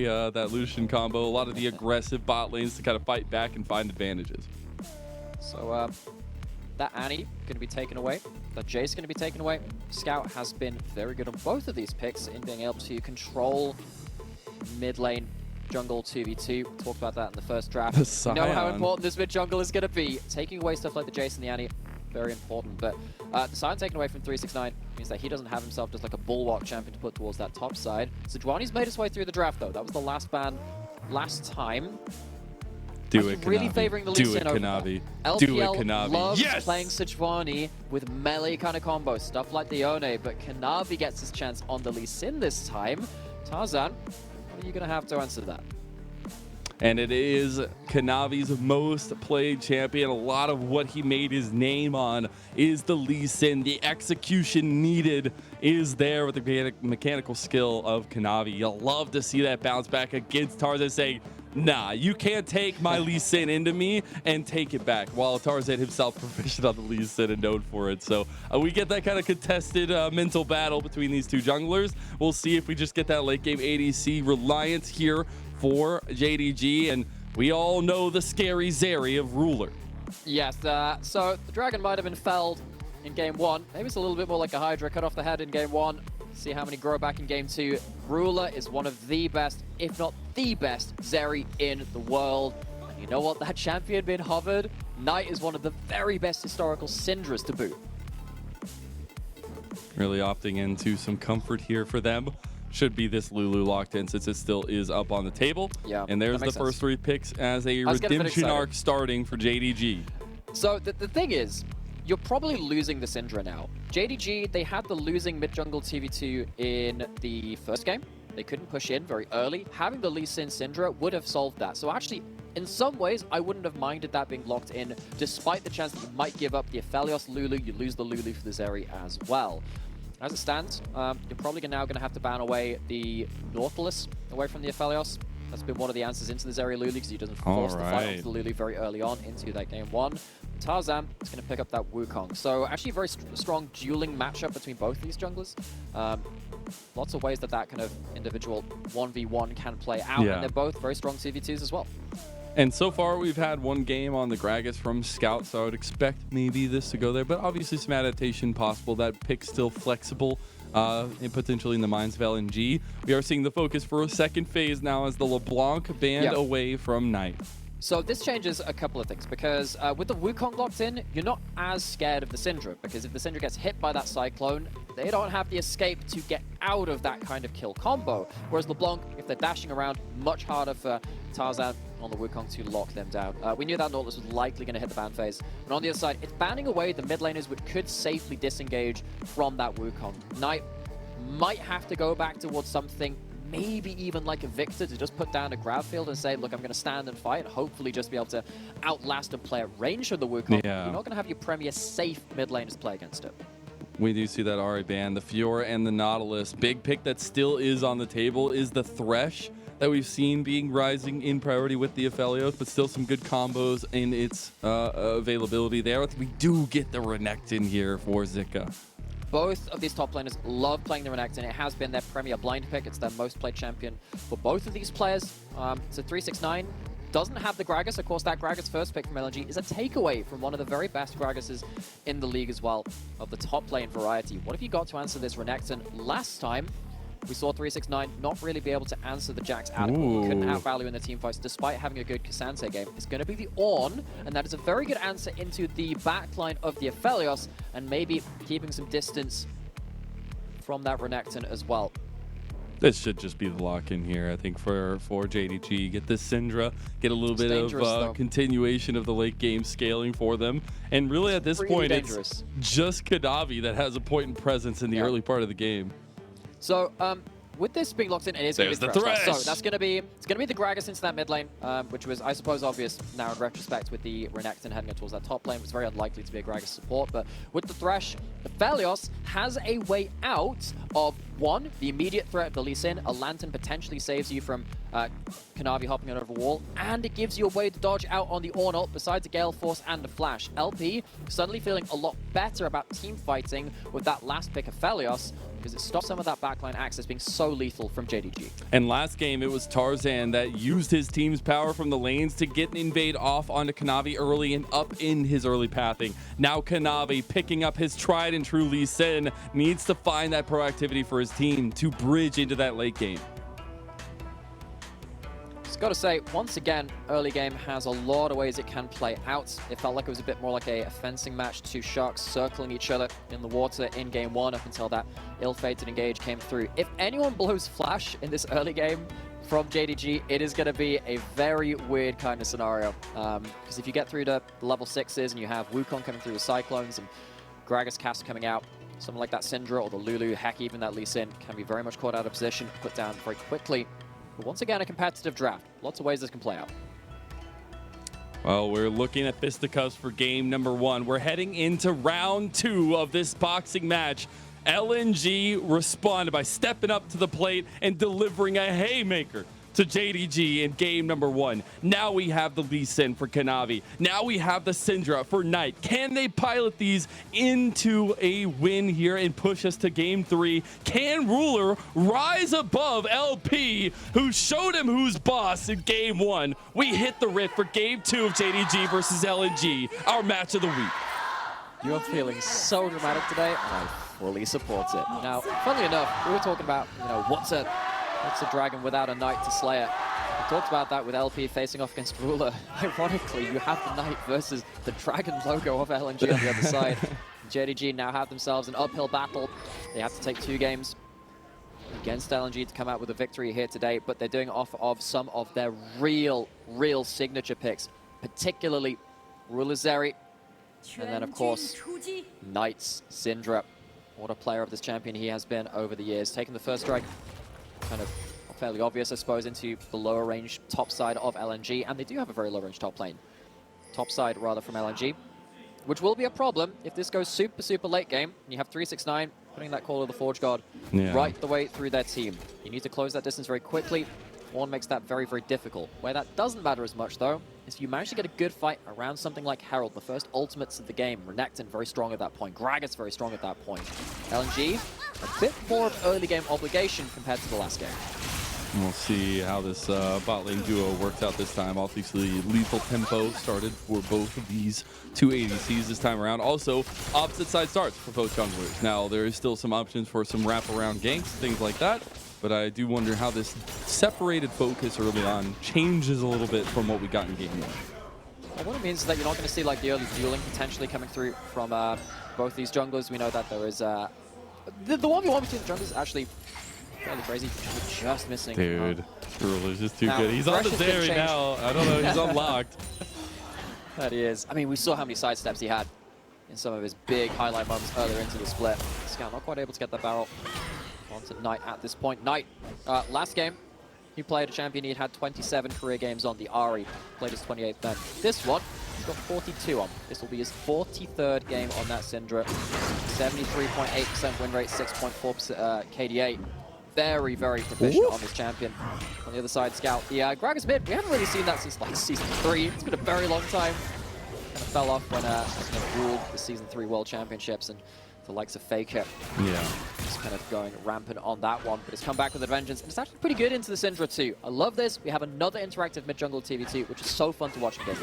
that Lucian combo, a lot of the aggressive bot lanes to kind of fight back and find advantages. So that Annie going to be taken away. That Jace going to be taken away. Scout has been very good on both of these picks in being able to control mid lane jungle 2v2. Talked about that in the first draft. You know how important this mid jungle is going to be. Taking away stuff like the Jace and the Annie, very important. But the Sion taken away from 369 means that he doesn't have himself just like a bulwark champion to put towards that top side. Sejuani's made his way through the draft though. That was the last ban last time. Do it, really Kanavi. favoring the Do Lee it, Sin Kanavi. LPL Do it, Kanavi. loves Yes! playing Sejuani with melee kind of combos, stuff like the One, but Kanavi gets his chance on the Lee Sin this time. Tarzan, what are you going to have to answer that? And it is Kanavi's most played champion. A lot of what he made his name on is the Lee Sin. The execution needed is there with the mechanical skill of Kanavi. You'll love to see that bounce back against Tarzan saying, nah, you can't take my Lee Sin into me and take it back. While Tarzan himself proficient on the Lee Sin and known for it. So we get that kind of contested mental battle between these two junglers. We'll see if we just get that late game ADC reliance here for JDG, and we all know the scary Zeri of Ruler. Yes, so the Dragon might have been felled in game 1. Maybe it's a little bit more like a Hydra, cut off the head in game 1. See how many grow back in game 2. Ruler is one of the best, if not the best, Zeri in the world. And you know what? That champion being hovered, Knight is one of the very best historical Syndras to boot. Really opting into some comfort here for them. Should be this Lulu locked in since it still is up on the table. Yeah, and there's the first 3 picks as a redemption arc starting for JDG. So the thing is, you're probably losing the Syndra now. JDG, they had the losing mid-jungle TV2 in the first game. They couldn't push in very early. Having the Lee Sin Syndra would have solved that. So actually, in some ways, I wouldn't have minded that being locked in, despite the chance that you might give up the Aphelios Lulu, you lose the Lulu for the Zeri as well. As it stands, you're probably now going to have to ban away the Nautilus away from the Aphelios. That's been one of the answers into the Zeri Lulu because he doesn't force the fight onto the Lulu very early on into that game 1. Tarzan is going to pick up that Wukong. So actually a very strong dueling matchup between both these junglers. Lots of ways that kind of individual 1v1 can play out, and they're both very strong CV2s as well. And so far, we've had 1 game on the Gragas from Scout, so I would expect maybe this to go there. But obviously, some adaptation possible. That pick's still flexible, and potentially in the minds of LNG. We are seeing the focus for a second phase now as the LeBlanc banned away from Knight. So this changes a couple of things, because with the Wukong locked in, you're not as scared of the Syndra, because if the Syndra gets hit by that Cyclone, they don't have the escape to get out of that kind of kill combo. Whereas LeBlanc, if they're dashing around, much harder for Tarzan on the Wukong to lock them down. We knew that Nautilus was likely going to hit the ban phase. And on the other side, it's banning away the mid laners which could safely disengage from that Wukong. Knight might have to go back towards something, maybe even like a Victor, to just put down a grab field and say, look, I'm going to stand and fight, and hopefully just be able to outlast and play at range of the Wukong. You're not going to have your premier safe mid laners play against it. We do see that Ahri ban, the Fiora and the Nautilus. Big pick that still is on the table is the Thresh that we've seen being rising in priority with the Aphelios, but still some good combos in its availability there. We do get the Renekton here for Zika. Both of these top laners love playing the Renekton. It has been their premier blind pick. It's their most played champion for both of these players. So 369 doesn't have the Gragas. Of course, that Gragas first pick from LNG is a takeaway from one of the very best Gragases in the league as well, of the top lane variety. What have you got to answer this Renekton? Last time, we saw 369 not really be able to answer the Jax adequately. Couldn't outvalue in the team fights despite having a good Cassante game. It's going to be the Ornn, and that is a very good answer into the backline of the Aphelios, and maybe keeping some distance from that Renekton as well. This should just be the lock-in here, I think, for JDG. Get this Syndra, get a little bit of continuation of the late game scaling for them. And really at this point, it's just Kanavi that has a point in presence in the early part of the game. So, with this being locked in, it is going to be the Thresh. So that's going to be the Gragas into that mid lane, which was, I suppose, obvious now in retrospect with the Renekton heading towards that top lane. It was very unlikely to be a Gragas support, but with the Thresh, the Aphelios has a way out of, one, the immediate threat of the Lee Sin. A Lantern potentially saves you from Kanavi hopping over a wall, and it gives you a way to dodge out on the Ornn ult, besides a Gale Force and a Flash. LP suddenly feeling a lot better about team fighting with that last pick of Aphelios. because it stops some of that backline access being so lethal from JDG. And last game, it was Tarzan that used his team's power from the lanes to get an invade off onto Kanavi early and up in his early pathing. Now Kanavi, picking up his tried and true Lee Sin, needs to find that proactivity for his team to bridge into that late game. Just got to say, once again, early game has a lot of ways it can play out. It felt like it was a bit more like a fencing match, two sharks circling each other in the water in game one up until that ill-fated engage came through. If anyone blows flash in this early game from JDG, it is going to be a very weird kind of scenario. Because if you get through to level 6s and you have Wukong coming through with Cyclones and Gragas Cast coming out, something like that Syndra or the Lulu, heck, even that Lee Sin can be very much caught out of position, put down very quickly. But once again, a competitive draft. Lots of ways this can play out. Well, we're looking at fisticuffs for game number 1. We're heading into round 2 of this boxing match. LNG responded by stepping up to the plate and delivering a haymaker to JDG in game number 1. Now we have the Lee Sin for Kanavi. Now we have the Syndra for Knight. Can they pilot these into a win here and push us to game 3? Can Ruler rise above LP, who showed him who's boss in game 1? We hit the rift for game 2 of JDG versus LNG, our match of the week. You are feeling so dramatic today, and I fully support it. Now, funnily enough, we were talking about, what's a dragon without a knight to slay it. We talked about that with LP facing off against Ruler. Ironically, you have the knight versus the dragon logo of LNG on the other side. JDG now have themselves an uphill battle. They have to take 2 games against LNG to come out with a victory here today, but they're doing it off of some of their real signature picks, particularly Ruler Zeri, and then, of course, Knight's Syndra. What a player of this champion he has been over the years. Taking the first strike, kind of fairly obvious, I suppose, into the lower range top side of LNG. And they do have a very low range top lane. Top side, rather, from LNG, which will be a problem if this goes super late game. And you have 369 putting that Call of the Forge God right the way through their team. You need to close that distance very quickly. One makes that very difficult. Where that doesn't matter as much, though, is if you manage to get a good fight around something like Herald, the first ultimates of the game. Renekton very strong at that point. Gragas very strong at that point. LNG, a bit more of early game obligation compared to the last game. We'll see how this bot lane duo works out this time. Obviously, lethal tempo started for both of these 2 ADCs this time around. Also, opposite side starts for both junglers. Now, there is still some options for some wraparound ganks, things like that. But I do wonder how this separated focus early on changes a little bit from what we got in game 1. Well, what it means is that you're not going to see like the early dueling potentially coming through from both these junglers. We know that there is the 1v1 between the junglers is actually fairly crazy. We're just missing. Dude, Ruler's just too good. He's on the Zeri now. I don't know. He's unlocked. That he is. I mean, we saw how many sidesteps he had in some of his big highlight moments earlier into the split. Scout not quite able to get that barrel onto Knight at this point. Knight, last game, he played a champion. He had 27 career games on the Ahri. Played his 28th then. This one, he's got 42 on. This will be his 43rd game on that Syndra. 73.8% win rate, 6.4% KDA. Very proficient on this champion. On the other side, Scout. Yeah, Gragas mid, we haven't really seen that since like Season 3. It's been a very long time. Kind of fell off when he ruled the Season 3 World Championships and the likes of Faker. Yeah. Just kind of going rampant on that one, but it's come back with a vengeance, and it's actually pretty good into the Syndra too. I love this. We have another interactive mid-jungle TVT, which is so fun to watch in game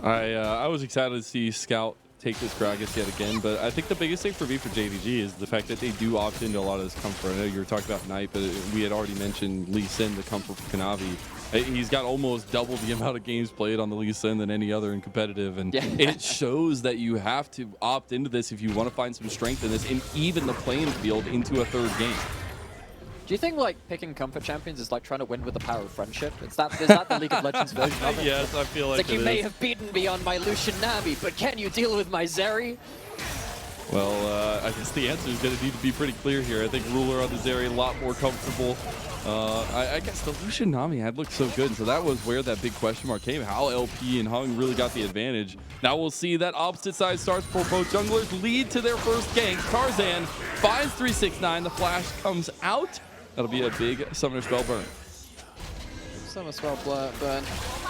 1. I was excited to see Scout take this Gragas yet again, but I think the biggest thing for me for JDG is the fact that they do opt into a lot of this comfort. I know you were talking about Knight, but we had already mentioned Lee Sin, the comfort for Kanavi. He's got almost double the amount of games played on the Lee Sin than any other in competitive, and it shows that you have to opt into this if you want to find some strength in this and even the playing field into a 3rd game. Do you think like picking comfort champions is like trying to win with the power of friendship? Is that the League of Legends version of it? Yes, I feel like it's like you may have beaten me on my Lucian Navi, but can you deal with my Zeri? Well, I guess the answer is going to need to be pretty clear here. I think Ruler on the Zeri a lot more comfortable. I guess the Lucian Nami had looked so good, so that was where that big question mark came. How LP and Hung really got the advantage. Now we'll see that opposite side starts for both junglers lead to their first gank. Tarzan finds 369. The flash comes out. That'll be a big summoner spell burn. Summer Spell burn.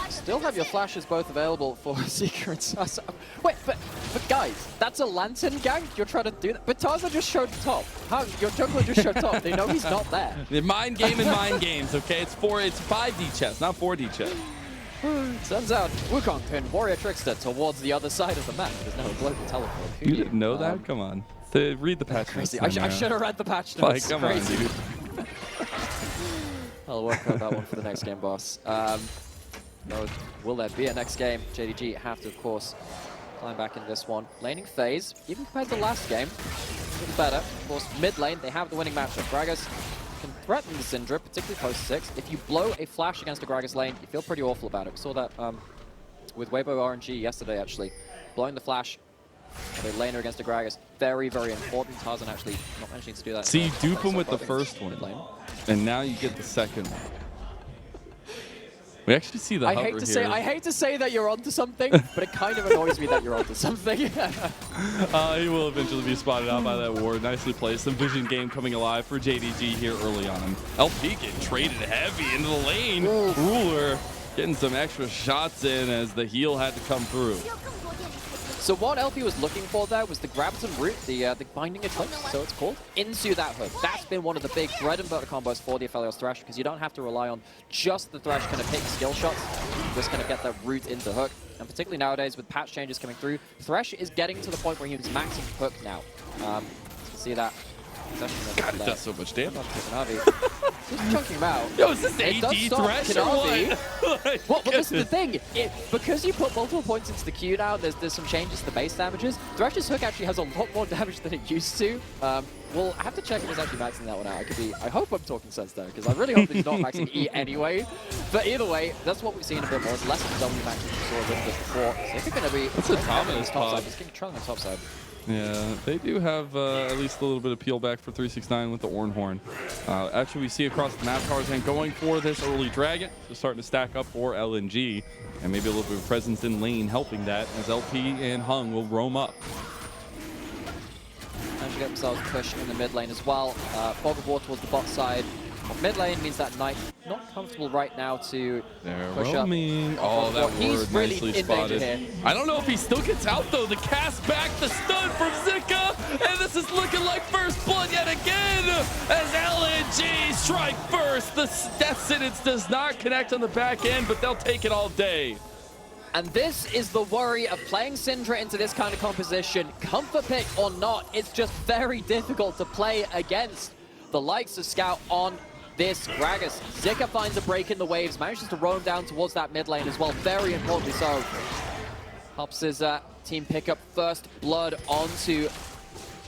Still have your flashes both available for Seeker and Sasa. Wait, but guys, that's a Lantern gank? You're trying to do that? But Tarzan just showed top. How? Your jungler just showed top. They know he's not there. The mind game and mind games, okay? It's 5D chess, not 4D chess. Turns out Wukong pinned Warrior Trickster towards the other side of the map. There's no global teleport. Who You knew? didn't know that? Come on. Read the patch notes. Crazy. I should have read the patch notes. Like, come on, dude. I'll work on that one for the next game, boss. No, will there be a next game? JDG have to, of course, climb back into this one. Laning phase, even compared to last game, it's better. Of course, mid lane, they have the winning matchup. Gragas can threaten the Syndra, particularly post 6. If you blow a flash against the Gragas lane, you feel pretty awful about it. We saw that with Weibo RNG yesterday, actually. Blowing the flash, the laner against the Gragas, very, very important. Tarzan actually not managing to do that. See, you dupe him with the first one, and now you get the second one. We actually see the hover here. I hate to say that you're onto something, but it kind of annoys me that you're onto something. He will eventually be spotted out by that ward. Nicely played. Some vision game coming alive for JDG here early on. LP getting traded heavy into the lane. Oof. Ruler getting some extra shots in as the heal had to come through. So what LP was looking for there was the Graviton root, the Binding Eclipse, so it's called, into that hook. That's been one of the big bread and butter combos for the Aphelios Thresh, because you don't have to rely on just the Thresh kind of hitting skill shots. You just kind of get that root into hook. And particularly nowadays with patch changes coming through, Thresh is getting to the point where he's maxing hook now. You can see that. God, it does so much damage. Just chunking him out. Yo, is this AD Thresh or what? Well, this is the thing. Because you put multiple points into the Q now, there's some changes to the base damages. Thresh's hook actually has a lot more damage than it used to. We'll have to check if he's actually maxing that one out. I hope I'm talking sense there, because I really hope that he's not maxing E anyway. But either way, that's what we've seen a bit more. It's less of the W maxing we saw with this before. So if it's going to be... That's a Thomas top side. He's controlling the top side. Yeah, they do have at least a little bit of peel back for 369 with the Ornhorn. Actually, we see across the map, Tarzan going for this early dragon. Just starting to stack up for LNG. And maybe a little bit of presence in lane helping that as LP and Hung will roam up. And to get themselves pushed in the mid lane as well. Fog of War towards the bot side. Mid lane means that Knight not comfortable right now to push roaming. Up. Oh, that word really nicely spotted. Here. I don't know if he still gets out though. The cast back, the stun from Zika, and this is looking like first blood yet again as LNG strike first. The death sentence does not connect on the back end, but they'll take it all day. And this is the worry of playing Syndra into this kind of composition. Comfort pick or not, it's just very difficult to play against the likes of Scout on this Gragas. Zika finds a break in the waves, manages to roam down towards that mid lane as well, very importantly so. Helps his team pick up first blood onto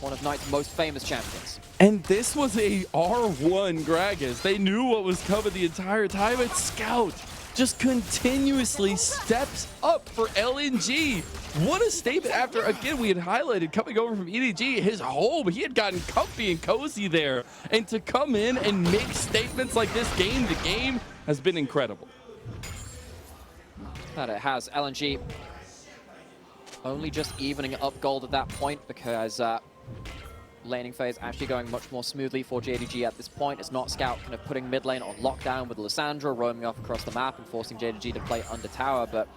one of Knight's most famous champions. And this was a R1 Gragas. They knew what was coming the entire time. It's Scout just continuously steps up for LNG. What a statement after, again, we had highlighted coming over from EDG, his home. He had gotten comfy and cozy there. And to come in and make statements like this game to game has been incredible. That it has. LNG only just evening up gold at that point because laning phase actually going much more smoothly for JDG at this point. It's not Scout kind of putting mid lane on lockdown with Lissandra roaming off across the map and forcing JDG to play under tower, but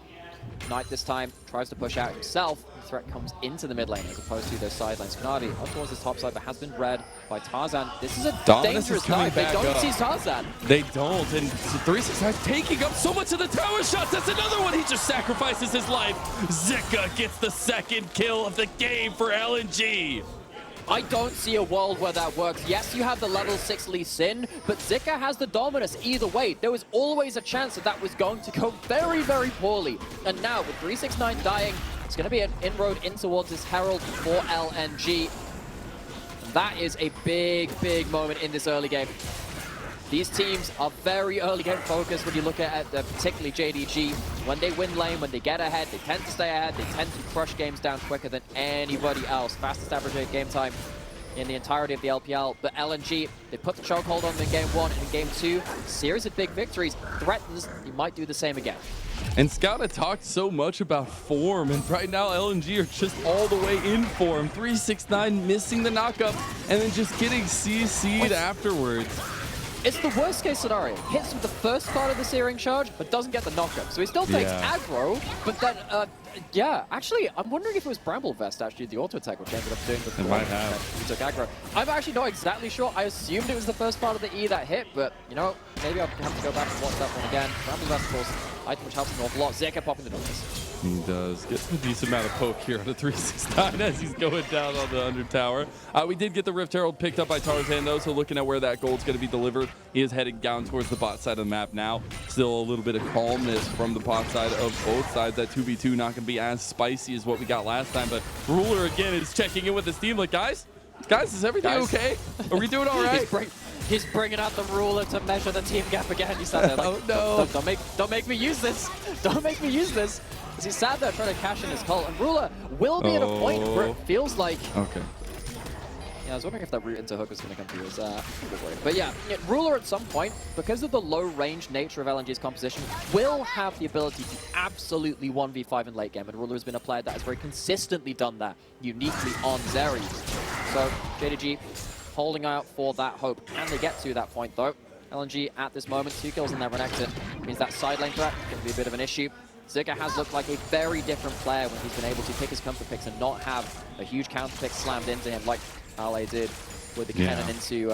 Knight this time tries to push out himself. The threat comes into the mid lane as opposed to those side lanes. Kanavi up towards his top side, but has been read by Tarzan. This is a dangerous Knight. They don't see Tarzan. They don't, and 369 taking up so much of the tower shots. That's another one. He just sacrifices his life. Zika gets the second kill of the game for LNG. I don't see a world where that works. Yes, you have the level 6 Lee Sin, but Zika has the dominance either way. There was always a chance that that was going to go very, very poorly. And now, with 369 dying, it's going to be an inroad in towards this Herald for LNG. That is a big, big moment in this early game. These teams are very early game focused when you look at particularly JDG. When they win lane, when they get ahead, they tend to stay ahead. They tend to crush games down quicker than anybody else. Fastest average game time in the entirety of the LPL. But LNG, they put the chokehold on them in game 1 and in game 2. Series of big victories. Threatens you might do the same again. And Scout had talked so much about form, and right now LNG are just all the way in form. 369 missing the knockup, and then just getting CC'd afterwards. It's the worst case scenario. Hits with the first part of the Searing Charge, but doesn't get the knockup. So he still takes aggro, but then, yeah, actually, I'm wondering if it was Bramble Vest, actually, the auto attack, which ended up doing before it might have. he took aggro. I'm actually not exactly sure. I assumed it was the first part of the E that hit, but, you know, maybe I'll have to go back and watch that one again. Bramble Vest, of course, item which helps him an awful lot. Zika popping the numbers. He does get a decent amount of poke here on the 369 as he's going down on the under tower. We did get the Rift Herald picked up by Tarzan though, so looking at where that gold's going to be delivered, he is heading down towards the bot side of the map now. Still a little bit of calmness from the bot side of both sides. That 2v2 not going to be as spicy as what we got last time, but Ruler again is checking in with his team like, guys, is everything okay? Are we doing all right? He's bringing out the ruler to measure the team gap again. He sat there like, oh, no. Don't make me use this. Don't make me use this. As he sat there trying to cash in his cult, and Ruler will be at a point where it feels like. Okay. Yeah, I was wondering if that route into Hook was going to come through. But yeah, Ruler at some point, because of the low range nature of LNG's composition, will have the ability to absolutely 1v5 in late game. And Ruler has been a player that has very consistently done that, uniquely on Zeri. So JDG holding out for that hope. Can they get to that point though? LNG at this moment, 2 kills in their Renekton. Means that side lane threat can be a bit of an issue. Zika has looked like a very different player when he's been able to pick his comfort picks and not have a huge counter pick slammed into him like Ale did with the cannon into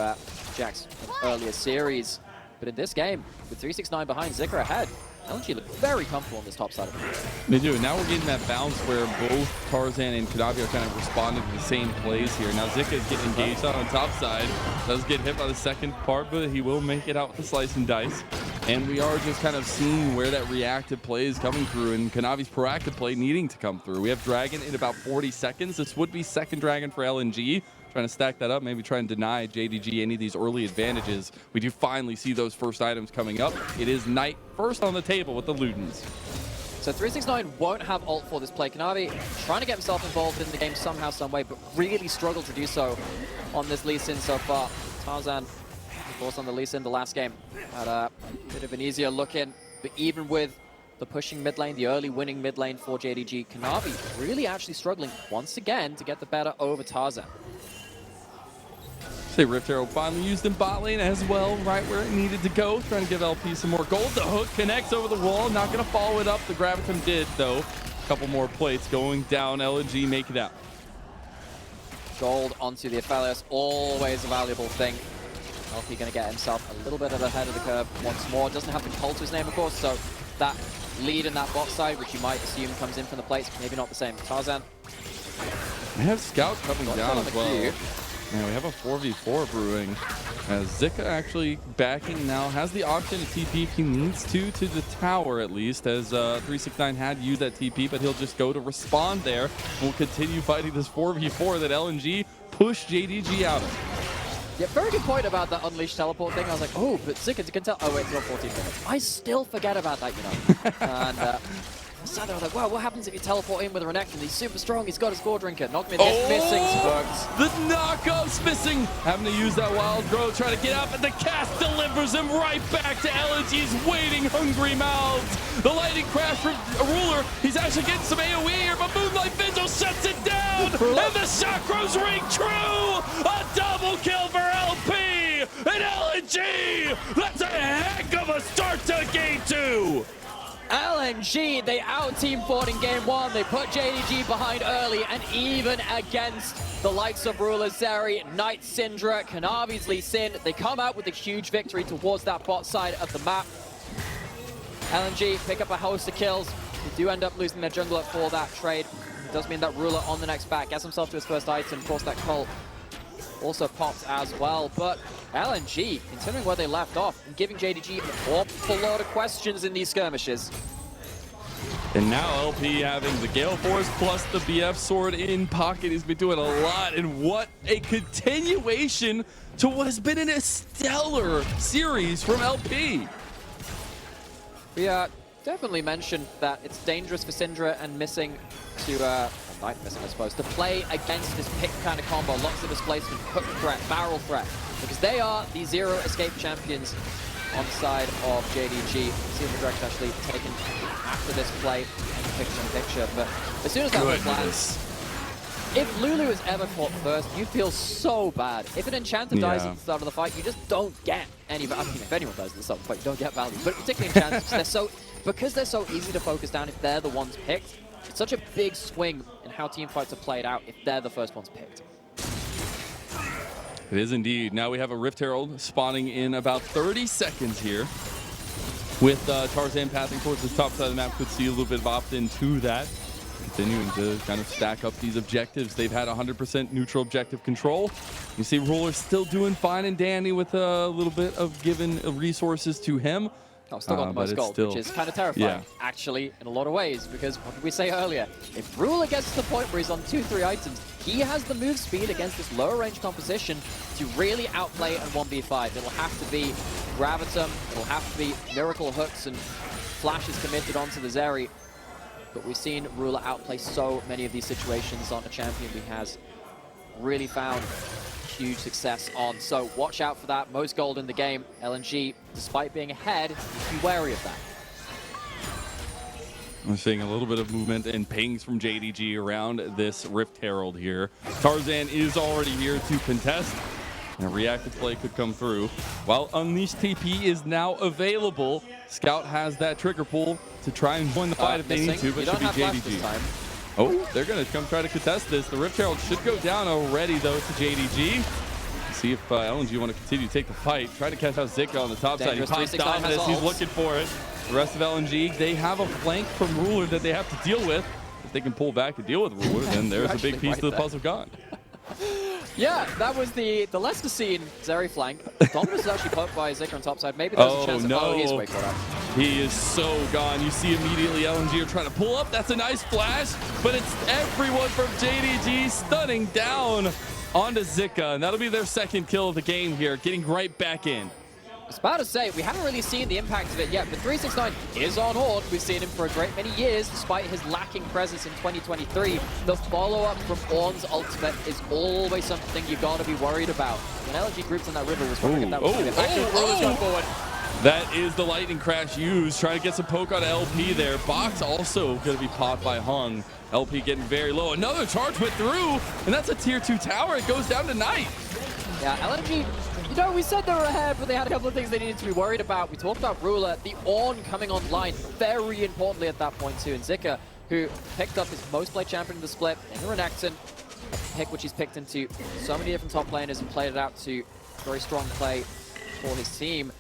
Jax in earlier series. But in this game, with 369 behind, Zika ahead, LNG look very comfortable on this top side of the field. They do. Now we're getting that bounce where both Tarzan and Kadavi are kind of responding to the same plays here. Now Zika is getting engaged on the top side. Does get hit by the second part, but he will make it out with the slice and dice. And we are just kind of seeing where that reactive play is coming through and Kanavi's proactive play needing to come through. We have Dragon in about 40 seconds. This would be second Dragon for LNG. Trying to stack that up, maybe try and deny JDG any of these early advantages. We do finally see those first items coming up. It is Knight first on the table with the Ludens. So 369 won't have ult for this play. Kanavi trying to get himself involved in the game somehow, some way, but really struggled to do so on this Lee Sin so far. Tarzan, of course, on the Lee Sin the last game, had a bit of an easier look in, but even with the pushing mid lane, the early winning mid lane for JDG, Kanavi really actually struggling once again to get the better over Tarzan. Rift Herald finally used in bot lane as well, right where it needed to go. Trying to give LP some more gold. The hook connects over the wall. Not going to follow it up. The Gravitum did, though. A couple more plates going down. LNG make it out. Gold onto the Aphelios, always a valuable thing. LP going to get himself a little bit ahead of the curve once more. Doesn't have the cult to his name, of course, so that lead in that bot side, which you might assume comes in from the plates, maybe not the same. Tarzan. We have Scout coming down as well. Yeah, we have a 4v4 brewing as Zika actually backing now, has the option to TP if he needs to the tower at least, as 369 had used that TP, but he'll just go to respond there. We'll continue fighting this 4v4 that LNG pushed JDG out of. Yeah, very good point about that unleashed teleport thing. I was like, oh, but Zika can tell. Oh, wait, it's not 14 minutes. I still forget about that, you know. And so I was like, wow, what happens if you teleport in with a Renekton? He's super strong, he's got a score drinker. Knock me missing Spugs. The knockup's missing. Having to use that wild growth, trying to get up, and the cast delivers him right back to LNG's waiting hungry mouths. The lightning crash from Ruler. He's actually getting some AoE here, but Moonlight Vigil shuts it down. And the chakras ring true. A double kill for LP and LNG. That's a heck of a start to game 2. LNG, they out-team fought in game 1. They put JDG behind early, and even against the likes of Ruler, Zeri, Knight, Syndra, Kanavi's Lee Sin, they come out with a huge victory towards that bot side of the map. LNG pick up a host of kills. They do end up losing their jungler for that trade. It does mean that Ruler on the next back gets himself to his first item. Of course, that cult also popped as well, but LNG, considering where they left off, and giving JDG an awful lot of questions in these skirmishes. And now LP having the Gale Force plus the BF sword in pocket. He's been doing a lot, and what a continuation to what has been a stellar series from LP. We definitely mentioned that it's dangerous for Syndra and missing to Knight missing, I suppose, to play against this pick kind of combo, lots of displacement, hook threat, barrel threat, because they are the zero escape champions on the side of JDG. See if the direction actually taken after this play and picture-in-picture, but as soon as that hook lands, If Lulu is ever caught first, you feel so bad. If an Enchanter dies at the start of the fight, you just don't get any value. I mean, if anyone dies at the start of the fight, you don't get value. But particularly Enchanters, because they're so easy to focus down if they're the ones picked, it's such a big swing in how team fights are played out if they're the first ones picked. It is indeed. Now we have a Rift Herald spawning in about 30 seconds here. With Tarzan passing towards the top side of the map, could see a little bit of opt-in to that. Continuing to kind of stack up these objectives. They've had 100% neutral objective control. You see Ruler still doing fine and dandy with a little bit of given resources to him. Oh, still got the most gold, which is kind of terrifying, actually, in a lot of ways, because what did we say earlier? If Ruler gets to the point where he's on 2-3 items, he has the move speed against this lower range composition to really outplay and 1v5. It'll have to be Gravitum, it'll have to be Miracle Hooks and flashes committed onto the Zeri. But we've seen Ruler outplay so many of these situations on a champion he has really found huge success on. So watch out for that. Most gold in the game. LNG, despite being ahead, be wary of that. I'm seeing a little bit of movement and pings from JDG around this Rift Herald here. Tarzan is already here to contest. And a reactive play could come through. While Unleashed TP is now available, Scout has that trigger pull to try and join the fight if they need to, but it should be JDG. Oh, they're going to come try to contest this. The Rift Herald should go down already, though, to JDG. See if LNG want to continue to take the fight. Try to catch out Zika on the top side. He pops Dominus. He's looking for it. The rest of LNG, they have a flank from Ruler that they have to deal with. If they can pull back and deal with Ruler, then there's a big piece of the puzzle gone. Yeah, that was the Leicester scene, Zeri flank. Dominus is actually poked by Zika on top side. Maybe there's a chance of, oh, he's way caught up. He is so gone. You see immediately LNG are trying to pull up. That's a nice flash, but it's everyone from JDG stunning down onto Zika, and that'll be their second kill of the game here, getting right back in. I was about to say, we haven't really seen the impact of it yet, but 369 is on Horde. We've seen him for a great many years, despite his lacking presence in 2023. The follow-up from Ornn's ultimate is always something you got to be worried about. When LG groups on that river was wondering if that was going to going forward. That is the lightning crash used, trying to get some poke on LP there. Box also going to be popped by Hung. LP getting very low. Another charge went through, and that's a tier 2 tower. It goes down to Knight. Yeah, LNG, you know, we said they were ahead, but they had a couple of things they needed to be worried about. We talked about Ruler, the Ornn coming online very importantly at that point too, and Zika, who picked up his most played champion in the split, in the Renekton, a pick which he's picked into so many different top laners and played it out to very strong play for his team.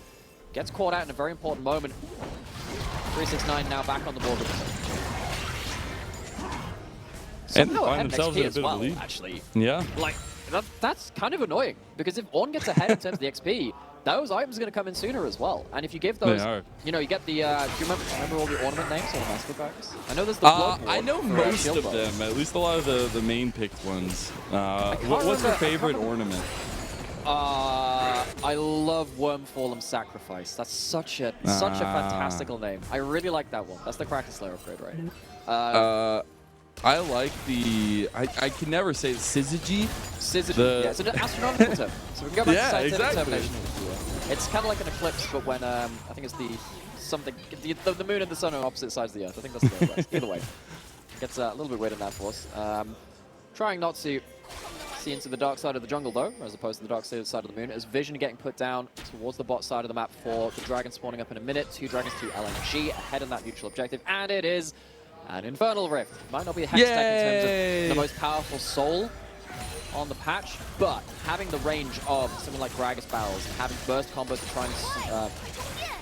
Gets caught out in a very important moment. 369 now back on the board. And find themselves in a bit of a lead. Actually. Yeah. Like, that's kind of annoying, because if Ornn gets ahead in terms of the XP, those items are going to come in sooner as well. And if you give those, you know, you get the, do you remember all the ornament names on the master packs? I know there's the Blood Ward. I know most of them, at least a lot of the main picked ones. What's your favorite ornament? I love Wormfall and Sacrifice. That's such a fantastical name. I really like that one. That's the Kraken Slayer upgrade, right? I like the, I can never say Syzygy. Syzygy, yeah, it's an astronomical term. So we can go back to scientific termination. It's kind of like an eclipse, but when, I think it's the moon and the sun are on opposite sides of the earth. I think that's the way. Either way. It gets a little bit weird in that for us. Trying not to see into the dark side of the jungle, though, as opposed to the dark side of the moon, as Vision getting put down towards the bot side of the map for the dragon spawning up in a minute. 2 dragons to LNG ahead on that neutral objective, and it is an Infernal Rift. Might not be a hex tech in terms of the most powerful soul on the patch, but having the range of something like Gragas barrels and having burst combos to try and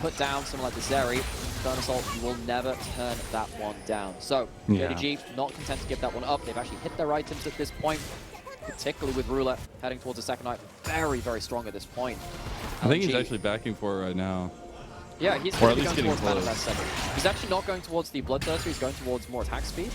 put down something like the Zeri, Infernal Assault, you will never turn that one down. So, JDG not content to give that one up. They've actually hit their items at this point, particularly with Ruler heading towards the second item. Very, very strong at this point. I think he's actually backing for it right now. Yeah, he's going to be going towards Manifest 7. He's actually not going towards the Bloodthirster, he's going towards more attack speed.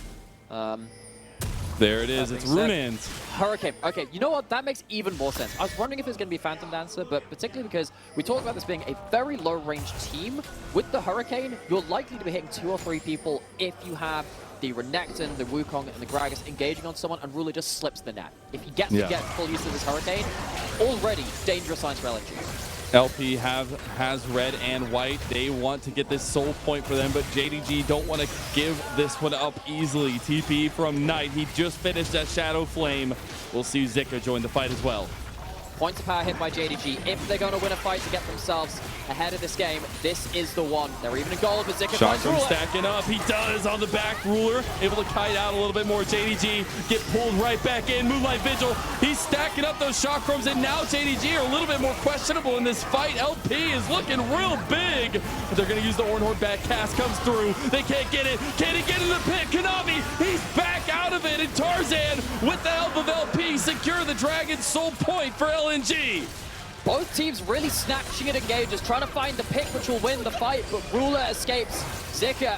There it is, it's Runans. Hurricane. Okay, you know what? That makes even more sense. I was wondering if it's going to be Phantom Dancer, but particularly because we talked about this being a very low-range team. With the Hurricane, you're likely to be hitting 2 or 3 people if you have the Renekton, the Wukong, and the Gragas engaging on someone, and Ruler just slips the net. If he gets to get full use of this Hurricane, already dangerous signs for LNG. LP has red and white. They want to get this soul point for them, but JDG don't want to give this one up easily. TP from Knight. He just finished that Shadow Flame. We'll see Zika join the fight as well. Points of power hit by JDG. If they're going to win a fight to get themselves ahead of this game, this is the one. They're even in gold, but Zika finds Ruler. Stacking up. He does on the back. Ruler able to kite out a little bit more. JDG get pulled right back in. Moonlight Vigil. He's stacking up those chakrams, and now JDG are a little bit more questionable in this fight. LP is looking real big. But they're going to use the Ornhorn back. Cast comes through. They can't get it. Can he get in the pit? Kanavi, he's back out of it. And Tarzan, with the help of LP, secure the Dragon Soul point for LNG. Both teams really snatching at engages, trying to find the pick which will win the fight, but Ruler escapes. Zika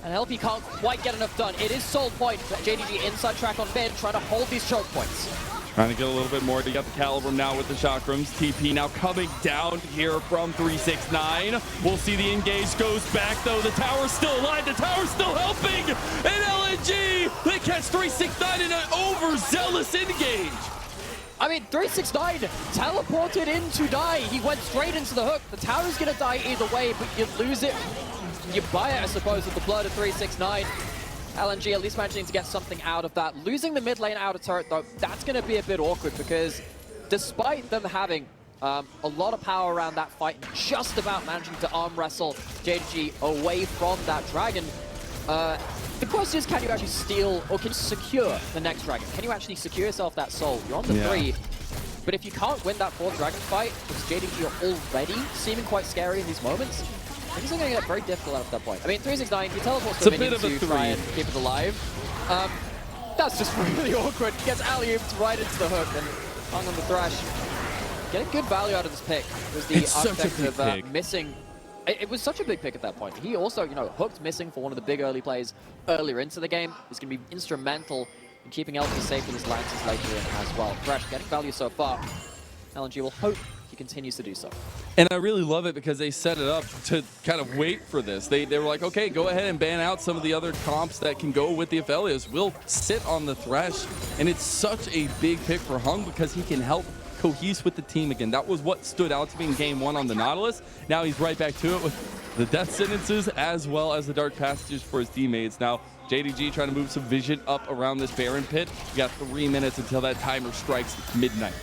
and LP can't quite get enough done. It is soul point. JDG inside track on mid, trying to hold these choke points. Trying to get a little bit more. They got the Calibrum now with the chakrams. TP now coming down here from 369. We'll see the engage goes back though. The tower's still alive. The tower's still helping. And LNG, they catch 369 in an overzealous engage. I mean, 369 teleported in to die. He went straight into the hook. The tower's gonna die either way, but you lose it. You buy it, I suppose, with the blood of 369. LNG at least managing to get something out of that. Losing the mid lane outer turret, though, that's going to be a bit awkward because despite them having a lot of power around that fight, just about managing to arm wrestle JDG away from that dragon, the question is, can you actually steal or can you secure the next dragon? Can you actually secure yourself that soul? You're on the 3, but if you can't win that 4th dragon fight, because JDG are already seeming quite scary in these moments, things are going to get very difficult out of that point. I mean, 369, he teleports to a minion to try and keep it alive. That's just really awkward. He gets alley-ooped right into the hook and hung on the thrash. Getting good value out of this pick was the architect of missing. It was such a big pick at that point. He also, you know, hooked missing for one of the big early plays earlier into the game. He's going to be instrumental in keeping LP safe with his lances later in as well. Thrash getting value so far. LNG will hope he continues to do so. And I really love it because they set it up to kind of wait for this. They were like, okay, go ahead and ban out some of the other comps that can go with the Aphelios. We'll sit on the Thresh. And it's such a big pick for Hung because he can help cohese with the team again. That was what stood out to me in game 1 on the Nautilus. Now he's right back to it with the death sentences as well as the dark passages for his teammates. Now JDG trying to move some vision up around this Baron pit. We got 3 minutes until that timer strikes midnight.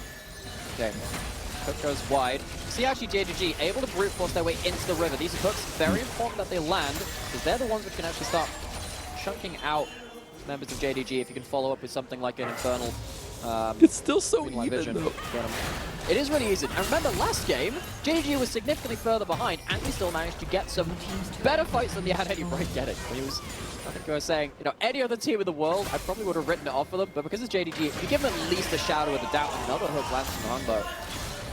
Okay. Hook goes wide. See actually JDG able to brute force their way into the river. These hooks, very important that they land, because they're the ones which can actually start chunking out members of JDG if you can follow up with something like an Infernal. It's still so even, though. It is really easy. And remember, last game, JDG was significantly further behind, and he still managed to get some better fights than they had any right getting. He was, I think I was saying, you know, any other team in the world, I probably would have written it off for them, but because it's JDG, if you give them at least a shadow of a doubt, another hook lands from the Hungbow.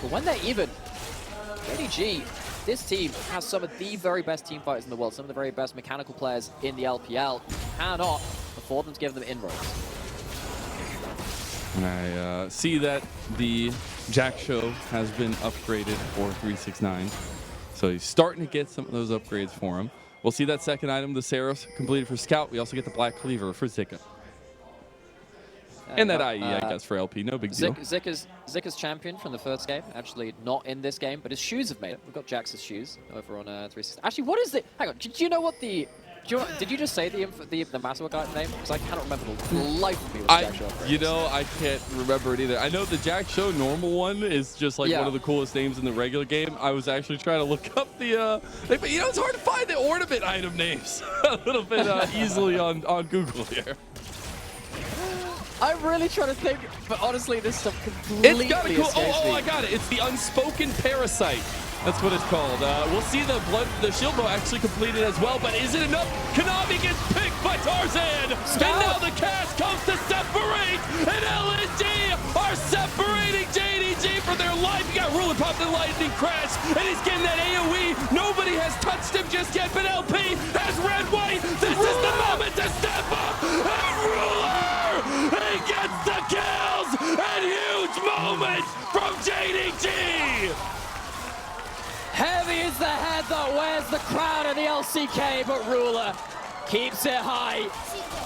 But when they're even, JDG, this team has some of the very best team fighters in the world, some of the very best mechanical players in the LPL. Cannot afford them to give them inroads. And I see that the Jack Show has been upgraded for 369. So he's starting to get some of those upgrades for him. We'll see that second item, the Seraph, completed for Scout. We also get the Black Cleaver for Zika. And that IE, I guess, for LP. No big deal. Zika's champion from the first game. Actually, not in this game, but his shoes have made it. We've got Jax's shoes over on 360. Actually, what is it? Hang on. Do you know what the... Did you just say the Massive guy name? Because I cannot remember the life of me what Jack Show upgrades. You know, I can't remember it either. I know the Jack Show normal one is just like one of the coolest names in the regular game. I was actually trying to look up the... but you know, it's hard to find the ornament item names a little bit easily on Google here. I'm really trying to think, but honestly, this stuff completely It's got a cool... Oh, I got it. It's the Unspoken Parasite. That's what it's called. We'll see the shield bow actually completed as well, but is it enough? Kanavi gets picked by Tarzan! Stop. And now the cast comes to separate! And LNG are separating JDG for their life! You got Ruler pop the lightning crash, and he's getting that AoE! Nobody has touched him just yet, but LP has red-white! This is the moment to step up! And Ruler! He gets the kills! And huge moment from JDG! Heavy is the head that wears the crown of the LCK, but Ruler keeps it high.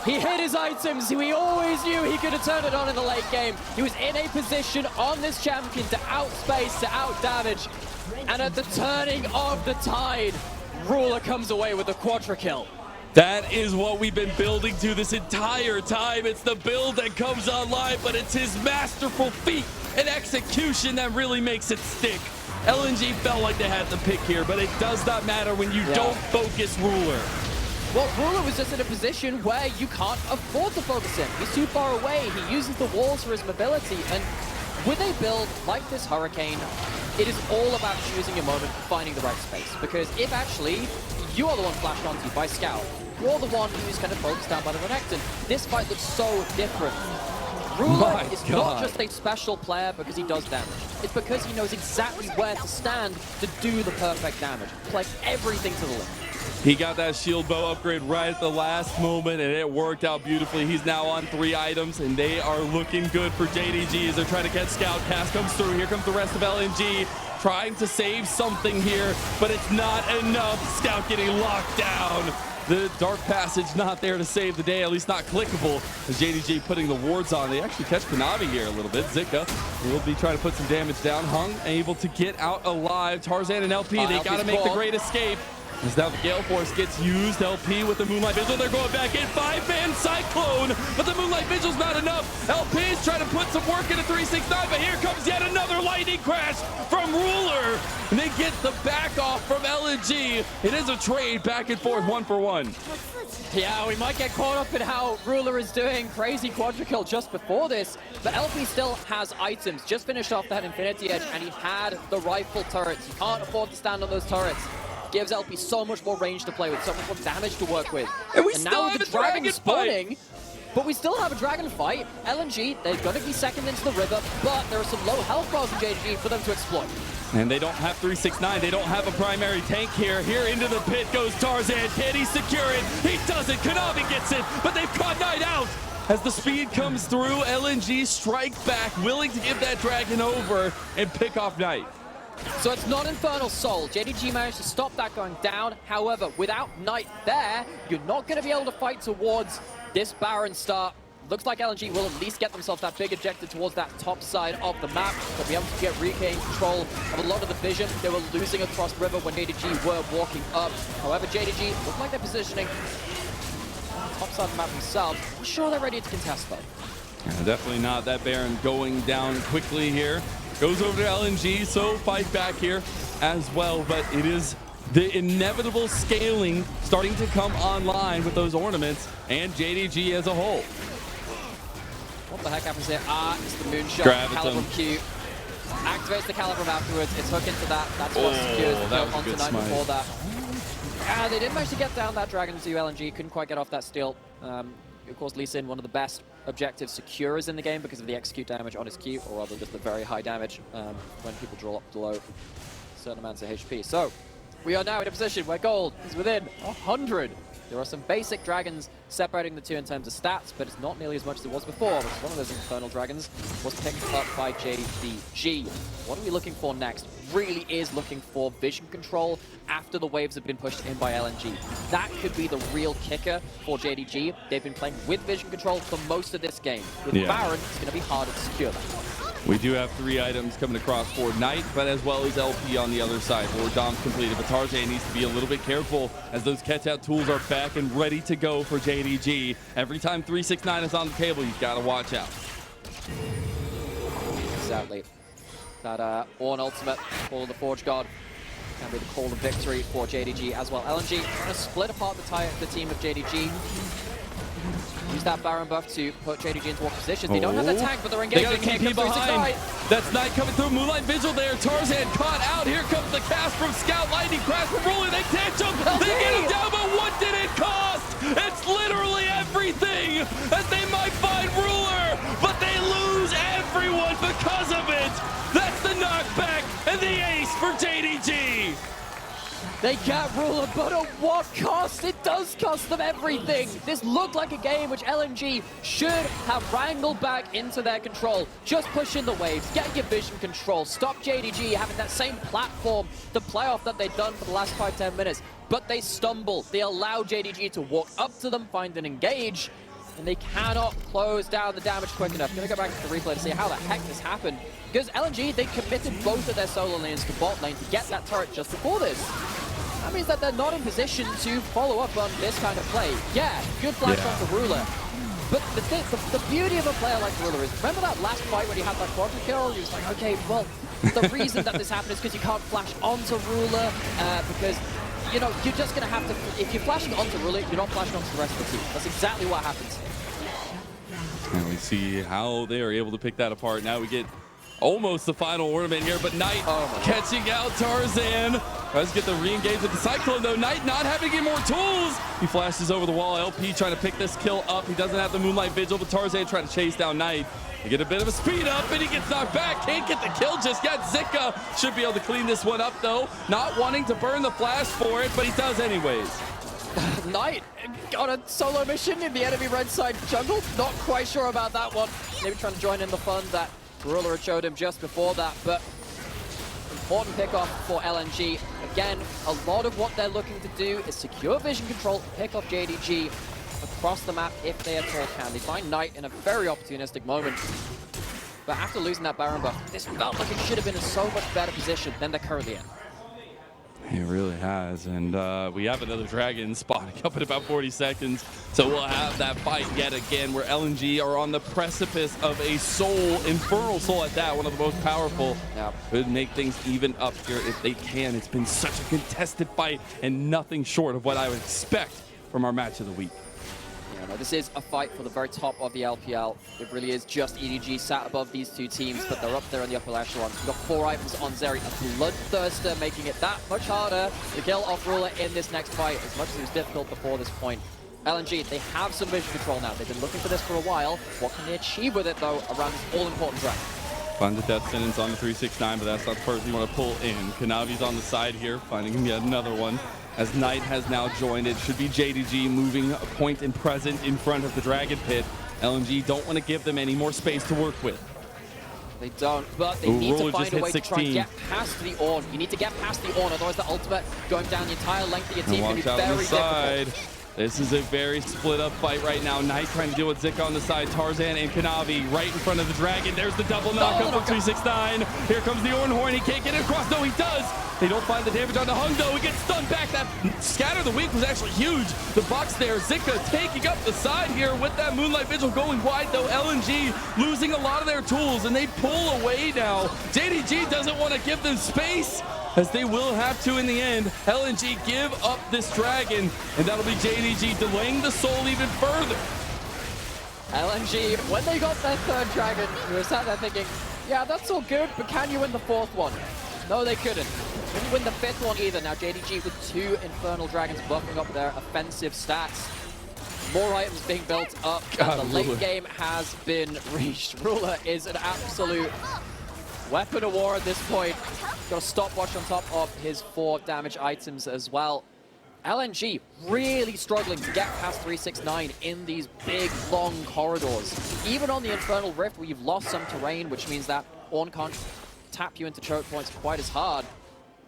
He hit his items. We always knew he could have turned it on in the late game. He was in a position on this champion to outspace, to outdamage. And at the turning of the tide, Ruler comes away with a quadra kill. That is what we've been building to this entire time. It's the build that comes online, but it's his masterful feat and execution that really makes it stick. LNG felt like they had the pick here, but it does not matter when you don't focus Ruler. Well, Ruler was just in a position where you can't afford to focus him. He's too far away. He uses the walls for his mobility. And with a build like this Hurricane, it is all about choosing your moment and finding the right space. Because if actually you are the one flashed onto by Scout, you're the one who's kind of focused down by the Renekton, this fight looks so different. Ruler is not just a special player because he does damage. It's because he knows exactly where to stand to do the perfect damage. Play everything to the limit. He got that shield bow upgrade right at the last moment, and it worked out beautifully. He's now on 3 items, and they are looking good for JDG as they're trying to catch Scout. Cast comes through. Here comes the rest of LNG, trying to save something here, but it's not enough. Scout getting locked down. The Dark Passage not there to save the day, at least not clickable. As JDG putting the wards on. They actually catch Kanavi here a little bit. Zika will be trying to put some damage down. Hung able to get out alive. Tarzan and LP, they got to make the great escape. As now the Gale Force gets used, LP with the Moonlight Vigil, they're going back in, 5-man Cyclone, but the Moonlight Vigil's not enough. LP is trying to put some work into 369, but here comes yet another lightning crash from Ruler, and they get the back off from LNG. It is a trade back and forth, 1-for-1. Yeah, we might get caught up in how Ruler is doing. Crazy quadra kill just before this, but LP still has items. Just finished off that Infinity Edge, and he had the rifle turrets. You can't afford to stand on those turrets. Gives LP so much more range to play with, so much more damage to work with. And now with the dragon spawning, but we still have a dragon fight. LNG, they're going to be second into the river, but there are some low health bars in JDG for them to exploit. And they don't have 369. They don't have a primary tank here. Here into the pit goes Tarzan. Can he secure it? He doesn't. Kanavi gets it, but they've caught Knight out. As the speed comes through, LNG strike back, willing to give that dragon over and pick off Knight. So it's not Infernal Soul. JDG managed to stop that going down. However, without Knight there, you're not going to be able to fight towards this Baron start. Looks like LNG will at least get themselves that big objective towards that top side of the map. They'll be able to get regain control of a lot of the vision. They were losing across river when JDG were walking up. However, JDG look like they're positioning on the top side of the map themselves. I'm sure they're ready to contest though. Yeah, definitely not. That Baron going down quickly here. Goes over to LNG, so fight back here as well, but it is the inevitable scaling starting to come online with those ornaments and JDG as a whole. What the heck happens here? It's the moonshot. Calibrum Q. Activates the Calibrum afterwards. It's hook into that. That's what secures the kill onto Knight before that. They didn't manage to get down that Dragon to LNG. Couldn't quite get off that steal. Of course, Lee Sin, one of the best objective securers in the game because of the execute damage on his Q, or rather just the very high damage when people draw up below certain amounts of HP. So, we are now in a position where gold is within 100. There are some basic dragons separating the two in terms of stats, but it's not nearly as much as it was before, because one of those Infernal Dragons was picked up by JDG. What are we looking for next? Really is looking for vision control after the waves have been pushed in by LNG. That could be the real kicker for JDG. They've been playing with vision control for most of this game. With Baron, it's going to be harder to secure that. We do have 3 items coming across for Knight, but as well as LP on the other side. Where Dom's completed, but Tarzan needs to be a little bit careful as those catch-out tools are back and ready to go for JDG. Every time 369 is on the table, you've got to watch out. Exactly. That Ornn ultimate, Call of the Forge God, can be the call of victory for JDG as well. LNG trying to split apart the team of JDG. Use that Baron buff to put JDG into walk position. They don't have the tank, but they're engaging. They got a TP behind. That's Knight coming through. Moonlight Vigil there. Tarzan caught out. Here comes the cast from Scout. Lightning crash from Ruler. They catch him. They get him down, but what did it cost? It's literally everything as they might find Ruler, but they lose everyone because of it. That's the knockback and the ace for JDG. They get Ruler, but at what cost? It does cost them everything. This looked like a game which LNG should have wrangled back into their control. Just push in the waves, get your vision control, stop JDG having that same platform to play off that they've done for the last 5-10 minutes. But they stumble. They allow JDG to walk up to them, find and engage, and they cannot close down the damage quick enough. Gonna go back to the replay to see how the heck this happened. Because LNG, they committed both of their solo lanes to bot lane to get that turret just before this. That means that they're not in position to follow up on this kind of play. Yeah, good flash onto Ruler. But the beauty of a player like Ruler is, remember that last fight when he had that quadra kill? He was like, okay, well, the reason that this happened is because you can't flash onto Ruler, because, you know, you're just going to have to, if you're flashing onto Ruler, you're not flashing onto the rest of the team. That's exactly what happens. And we see how they are able to pick that apart. Now we get almost the final ornament here, but Knight catching out Tarzan. Tries to get the re-engage with the Cyclone, though. Knight not having any more tools. He flashes over the wall. LP trying to pick this kill up. He doesn't have the Moonlight Vigil, but Tarzan trying to chase down Knight. They get a bit of a speed up, and he gets knocked back. Can't get the kill just yet. Zika should be able to clean this one up, though. Not wanting to burn the flash for it, but he does anyways. Knight on a solo mission in the enemy red side jungle. Not quite sure about that one. Maybe trying to join in the fun that Ruler had showed him just before that, but important pickoff for LNG. Again, a lot of what they're looking to do is secure vision control, pick off JDG across the map if they at all can. They find Knight in a very opportunistic moment, but after losing that Baron buff, this felt like it should have been in so much better position than they're currently in. It really has, and we have another dragon spotting up in about 40 seconds, so we'll have that fight yet again where LNG are on the precipice of a soul, infernal soul at that, one of the most powerful. Could make things even up here if they can. It's been such a contested fight and nothing short of what I would expect from our match of the week. No, this is a fight for the very top of the LPL. It really is just EDG sat above these two teams, but they're up there in the upper echelon. We've got 4 items on Zeri, a Bloodthirster, making it that much harder to kill off Ruler in this next fight, as much as it was difficult before this point. LNG, they have some vision control now. They've been looking for this for a while. What can they achieve with it, though, around this all-important dragon? Find the death sentence on the 369, but that's not the person you want to pull in. Kanavi's on the side here, finding him yet another one. As Knight has now joined, it should be JDG moving a point and present in front of the Dragon Pit. LNG don't want to give them any more space to work with. They don't, but they need to find a way to try and get past the Ornn. You need to get past the Ornn, otherwise the ultimate going down the entire length of your team can be very difficult. This is a very split up fight right now. Knight trying to deal with Zika on the side. Tarzan and Kanavi right in front of the Dragon. There's the double knockup from 369. Here comes the Ornhorn. He can't get it across. No, he does. They don't find the damage on the Hung, though. He gets stunned back. That scatter of the week was actually huge. The box there. Zika taking up the side here with that Moonlight Vigil going wide, though. LNG losing a lot of their tools, and they pull away now. JDG doesn't want to give them space, as they will have to in the end. LNG give up this Dragon, and that'll be JDG delaying the soul even further. LNG, when they got their 3rd Dragon, you were sat there thinking, yeah, that's all good, but can you win the 4th one? No, they couldn't. Couldn't win the 5th one either. Now JDG with 2 Infernal Dragons buffing up their offensive stats. More items being built up, and the late game has been reached. Ruler is an absolute weapon of war at this point. Got a stopwatch on top of his 4 damage items as well. LNG really struggling to get past 369 in these big, long corridors. Even on the Infernal Rift, where you've lost some terrain, which means that Ornn can't tap you into choke points quite as hard.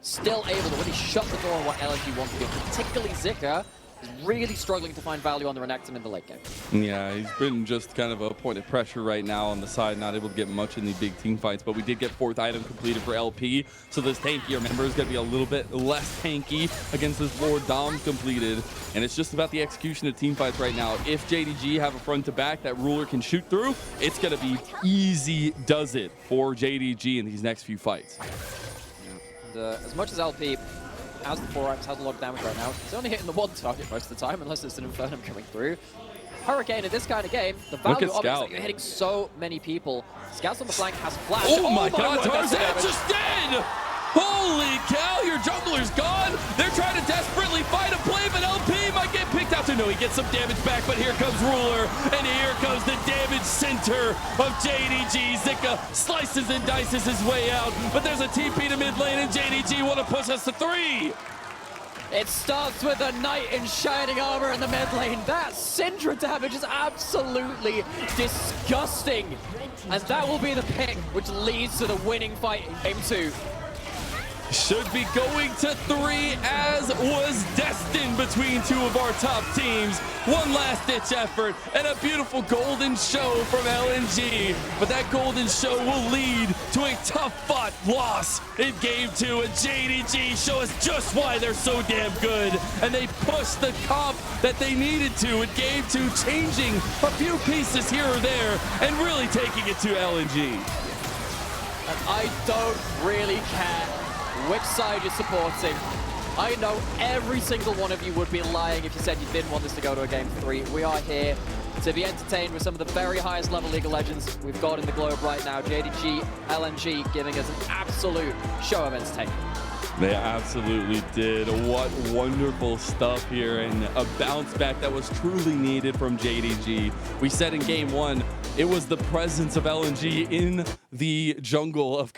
Still able to really shut the door on what LNG wants to do. Particularly Zika is really struggling to find value on the Renekton in the late game. Yeah, he's been just kind of a point of pressure right now on the side, not able to get much in the big team fights, but we did get 4th item completed for LP, so this tankier member is going to be a little bit less tanky against this Lord Dom completed, and it's just about the execution of team fights right now. If JDG have a front to back that Ruler can shoot through, it's going to be easy does it for JDG in these next few fights. And, as much as LP has the 4 items, has a lot of damage right now, it's only hitting the 1 target most of the time, unless it's an Infernum coming through. Hurricane in this kind of game, the value of it is that you're hitting so many people. Scouts on the flank has flash. Oh my god, Tarzan just dead! Holy cow, your jungler's gone! They're trying to desperately find a play, but LP might get picked out. No, he gets some damage back, but here comes Ruler, and here comes the damage center of JDG. Zika slices and dices his way out, but there's a TP to mid lane, and JDG want to push us to 3. It starts with a knight in shining armor in the mid lane. That Syndra damage is absolutely disgusting. And that will be the pick which leads to the winning fight in Game 2. Should be going to 3 as was destined between two of our top teams. One last ditch effort and a beautiful golden show from LNG. But that golden show will lead to a tough fought loss in Game 2. And JDG show us just why they're so damn good. And they pushed the comp that they needed to in Game 2, changing a few pieces here or there and really taking it to LNG. And I don't really care which side you're supporting. I know every single one of you would be lying if you said you didn't want this to go to a Game 3. We are here to be entertained with some of the very highest level League of Legends we've got in the globe right now. JDG, LNG giving us an absolute show of entertainment. They absolutely did. What wonderful stuff here, and a bounce back that was truly needed from JDG. We said in Game 1, it was the presence of LNG in the jungle of